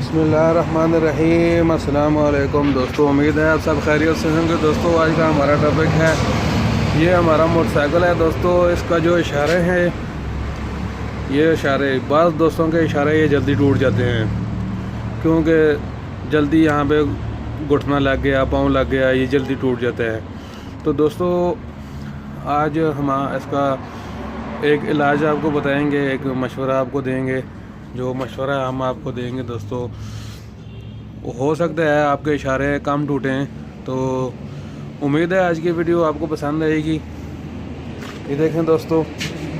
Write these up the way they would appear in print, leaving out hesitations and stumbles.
बिस्मिल्लाहिर्रहमानिर्रहीम। अस्सलाम वालेकुम दोस्तों, उम्मीद है आप सब खैरियत से होंगे। दोस्तों आज का हमारा टॉपिक है, ये हमारा मोटरसाइकिल है। दोस्तों इसका जो इशारे हैं, ये इशारे बाज़ दोस्तों के इशारे ये जल्दी टूट जाते हैं, क्योंकि जल्दी यहाँ पे घुटना लग गया, पाँव लग गया, ये जल्दी टूट जाता है। तो दोस्तों आज हम इसका एक इलाज आपको बताएंगे, एक मशवरा आपको देंगे। जो मशवरा हम आपको देंगे दोस्तों, हो सकता है आपके इशारे कम टूटें। तो उम्मीद है आज की वीडियो आपको पसंद आएगी। ये देखें दोस्तों,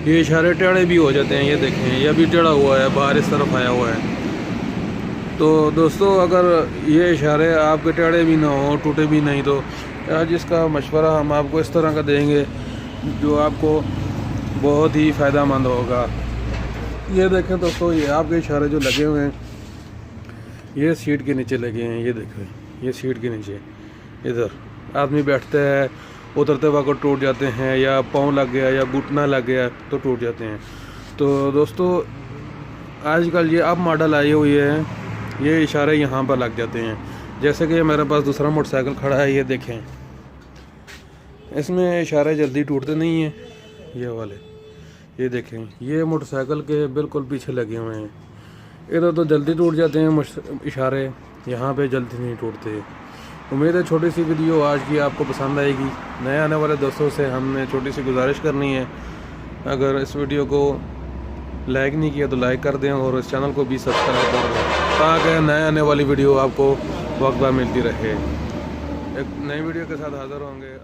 ये इशारे टेढ़े भी हो जाते हैं। ये देखें, ये अभी टेढ़ा हुआ है, बाहर इस तरफ आया हुआ है। तो दोस्तों अगर ये इशारे आपके टेढ़े भी ना हो, टूटे भी नहीं, तो आज इसका मशवरा हम आपको इस तरह का देंगे जो आपको बहुत ही फ़ायदेमंद होगा। ये देखें दोस्तों, ये आपके इशारे जो लगे हुए हैं, ये सीट के नीचे लगे हैं। ये देखें, ये सीट के नीचे इधर आदमी बैठते हैं, उतरते वक्त टूट जाते हैं, या पाँव लग गया या घुटना लग गया तो टूट जाते हैं। तो दोस्तों आजकल ये अब मॉडल आई हुई है, ये इशारे यहाँ पर लग जाते हैं। जैसे कि मेरे पास दूसरा मोटरसाइकिल खड़ा है, ये देखें, इसमें इशारे जल्दी टूटते नहीं हैं। ये वाले ये देखें, ये मोटरसाइकिल के बिल्कुल पीछे लगे हुए हैं। इधर तो जल्दी टूट जाते हैं इशारे, यहाँ पे जल्दी नहीं टूटते। उम्मीद है छोटी सी वीडियो आज की आपको पसंद आएगी। नए आने वाले दोस्तों से हमने छोटी सी गुजारिश करनी है, अगर इस वीडियो को लाइक नहीं किया तो लाइक कर दें, और इस चैनल को भी सब्सक्राइब कर दें, ताकि नए आने वाली वीडियो आपको वक्त पर मिलती रहे। एक नई वीडियो के साथ हाज़िर होंगे।